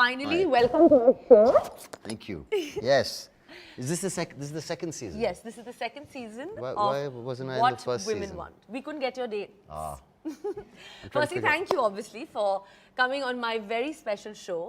finally, Hi. welcome to the show. Thank you. Yes. Is this the the second season? Yes, this is the second season Why of wasn't I in What the first Women season? Want. We couldn't get your date. I'm trying to Firstly, figure- thank you obviously for coming on my very special show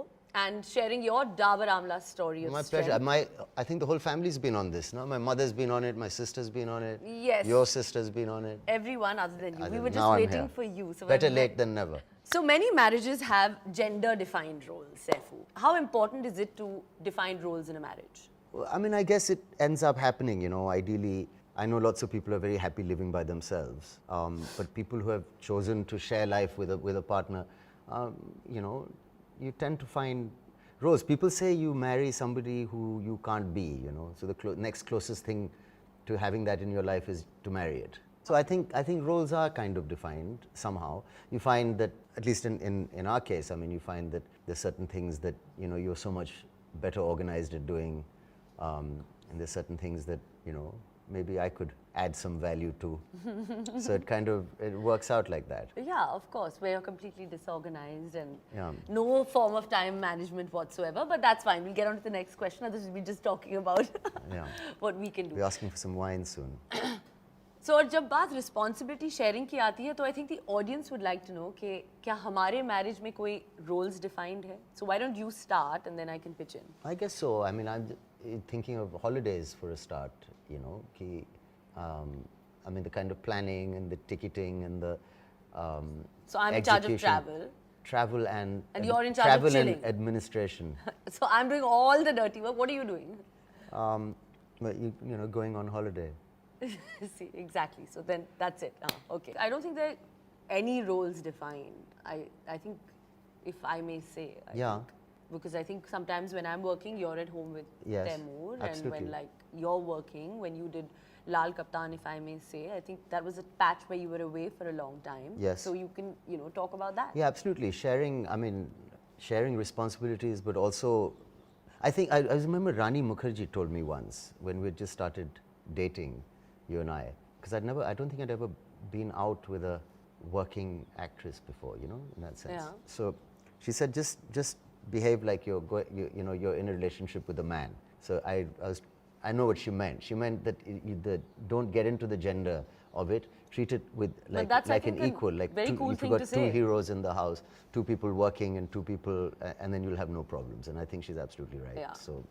and sharing your Dabur Amla story of My strength. pleasure. I think the whole family's been on this. No, my mother's been on it. My sister's been on it. Yes. Your sister's been on it. Everyone other than you. We were just Now I'm waiting here. for you. So Better I'm late than never. So many marriages have gender-defined roles, Saifu. How important is it to define roles in a marriage? Well, I mean, I guess it ends up happening, you know, ideally. I know lots of people are very happy living by themselves, but people who have chosen to share life with a partner, you know, you tend to find roles. People say you marry somebody who you can't be, you know, so the next closest thing to having that in your life is to marry it. So I think roles are kind of defined somehow. You find that, at least in our case, I mean, you find that there's certain things that, you know, you're so much better organized at doing, and there's certain things that, you know, maybe I could add some value to. So it works out like that. Yeah, of course, where you're completely disorganized and Yeah. no form of time management whatsoever, but that's fine. We'll get on to the next question. Otherwise, we'll be just talking about Yeah. what we can do. We're asking for some wine soon. So, और जब बात responsibility sharing की आती है, तो I think the audience would like to know कि क्या हमारे marriage में कोई roles defined है? So why don't you start and then I can pitch in? I guess so. I mean, I'm thinking of holidays for a start, you know. I mean, the kind of planning and the ticketing and the So I'm in charge of execution. travel. Travel and you're in charge of travel chilling. and administration. So I'm doing all the dirty work. What are you doing? But you know, going on holiday. See, exactly. So then that's it. Okay. I don't think there are any roles defined. I think, if I may say. Yeah. Because I think sometimes when I'm working, you're at home with Yes, Taimur. And absolutely. when like you're working, when you did Lal Kaptan, if I may say, I think that was a patch where you were away for a long time. Yes. So you can, you know, talk about that. Yeah, absolutely. Sharing responsibilities, but also, I think, I remember Rani Mukherjee told me once when we just started dating, you and I, because I don't think I'd ever been out with a working actress before, you know, in that sense. Yeah. So she said, just behave like you're in a relationship with a man. So I know what she meant. She meant that don't get into the gender of it. Treat it with like that's, I an think, a equal, like very cool if thing you've to got two say. heroes in the house, two people working and two people, and then you'll have no problems. And I think she's absolutely right. Yeah. So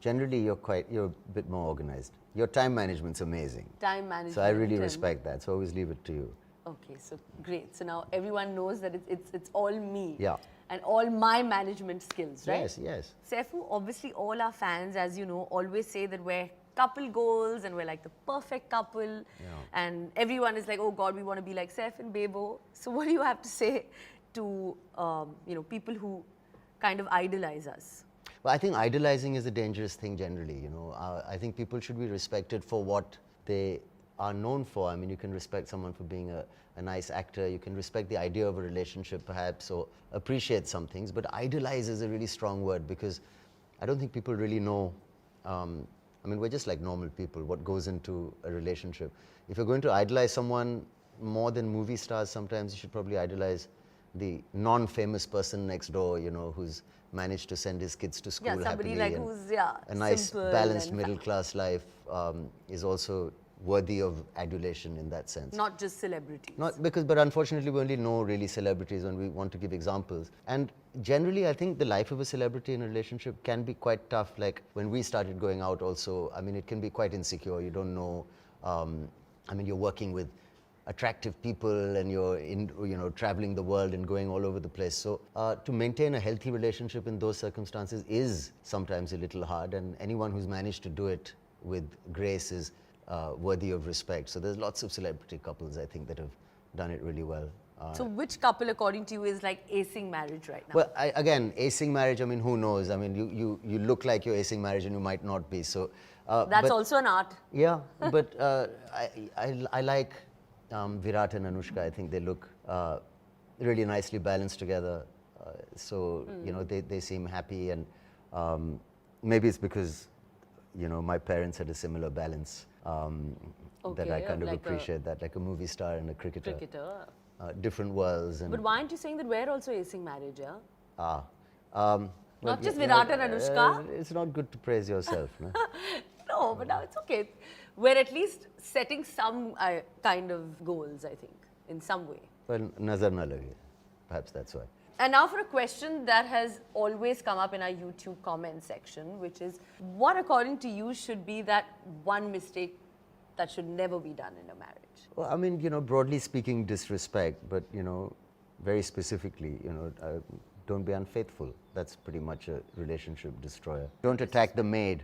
generally, you're a bit more organized. Your time management's amazing. Time management. So I really and- respect that. So I always leave it to you. Okay, so great. So now everyone knows that it's all me. Yeah. And all my management skills, right? Yes, yes. Saifu, obviously all our fans, as you know, always say that we're couple goals and we're like the perfect couple. And everyone is like, oh God, we want to be like Saif and Bebo. So what do you have to say to, you know, people who kind of idolize us? Well, I think idolizing is a dangerous thing generally, you know. I think people should be respected for what they are known for. I mean, you can respect someone for being a nice actor, you can respect the idea of a relationship perhaps, or appreciate some things, but idolize is a really strong word because I don't think people really know, I mean, we're just like normal people, what goes into a relationship. If you're going to idolize someone more than movie stars, sometimes you should probably idolize the non-famous person next door, you know, who's managed to send his kids to school Yeah, somebody happily. like and who's, yeah, a nice, simple balanced and middle-class life is also worthy of adulation in that sense. not just celebrities. But unfortunately, we only know really celebrities when we want to give examples. And generally, I think the life of a celebrity in a relationship can be quite tough. Like when we started going out also, I mean, it can be quite insecure. You don't know, I mean, you're working with attractive people and you're traveling the world and going all over the place. So to maintain a healthy relationship in those circumstances is sometimes a little hard, and anyone who's managed to do it with grace is worthy of respect. So there's lots of celebrity couples, I think, that have done it really well. So which couple, according to you, is like acing marriage right now? Well, again, acing marriage, I mean, who knows? I mean, you look like you're acing marriage and you might not be. So That's but- also an art. Yeah, but I like Virat and Anushka. I think they look really nicely balanced together. So you know, they seem happy, and maybe it's because, you know, my parents had a similar balance that I Okay, kind of like appreciate that, like a movie star and a cricketer. Cricketer. Different worlds. And But why aren't you saying that we're also acing marriage, yeah? But Not just you know, Virat and Anushka. It's not good to praise yourself, no? No, but now it's okay. We're at least setting some kind of goals, I think, in some way. Well, nazar na lage. Perhaps that's why. And now for a question that has always come up in our YouTube comment section, which is, what according to you should be that one mistake that should never be done in a marriage? Well, I mean, broadly speaking, disrespect, but, very specifically, don't be unfaithful. That's pretty much a relationship destroyer. Don't attack the maid.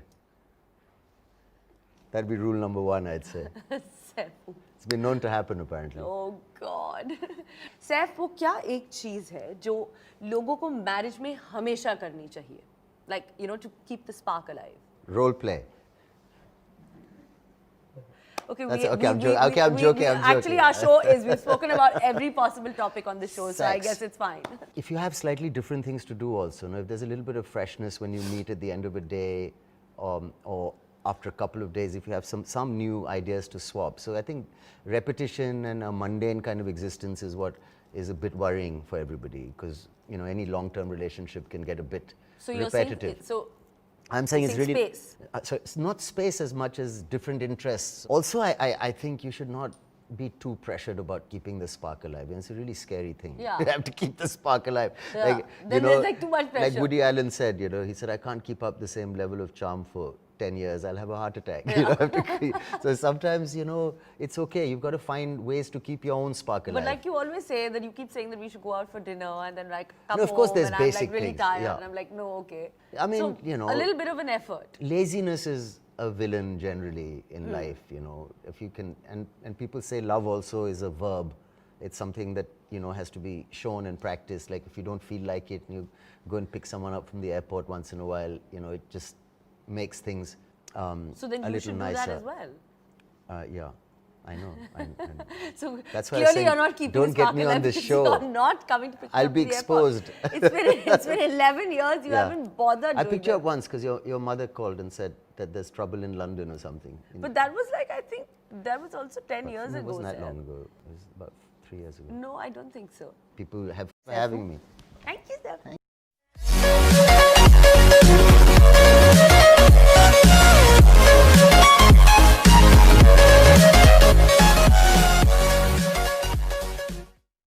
That'd be rule number one, I'd say. Saif, It's been known to happen, apparently. oh God. Saif, वो क्या एक चीज है जो लोगों को marriage में हमेशा करनी चाहिए? Like, to keep the spark alive. Role play. Okay, I'm joking. Actually, our show is, we've spoken about every possible topic on the show, so I Sex. guess it's fine. If you have slightly different things to do also, if there's a little bit of freshness when you meet at the end of a day, or after a couple of days, if you have some new ideas to swap. So I think repetition and a mundane kind of existence is what is a bit worrying for everybody, because any long-term relationship can get a bit So you're repetitive. saying, I'm saying it's saying really space. So it's not space as much as different interests. Also, I think you should not be too pressured about keeping the spark alive. And it's a really scary thing. Yeah. You have to keep the spark alive. Yeah. Then there's too much pressure. Like Woody Allen said, he said, I can't keep up the same level of charm for 10 years. I'll have a heart attack. So sometimes, it's okay. You've got to find ways to keep your own spark alive. But like you always say, that you keep saying that we should go out for dinner and then come No, of course home there's and basic I'm like really things, tired yeah. and I'm like, no, okay. I mean, so, a little bit of an effort. Laziness is a villain generally in life, if you can, and people say love also is a verb. It's something that, has to be shown and practiced. Like if you don't feel like it, and you go and pick someone up from the airport once in a while, it just makes things So then a you little should nicer. do that as well. Yeah, I know. So That's why I'm clearly saying, you're not keeping don't the get spark me on alive the because show. You're not coming to pick you I'll up be at the airport. exposed. It's been 11 years. You Yeah. haven't bothered. I doing picked you that. up once because your mother called and said that there's trouble in London or something. But that was like, I think that was also 10 years No, it ago. wasn't that Sir. long ago. It was about 3 years ago. No, I don't think so. People having me.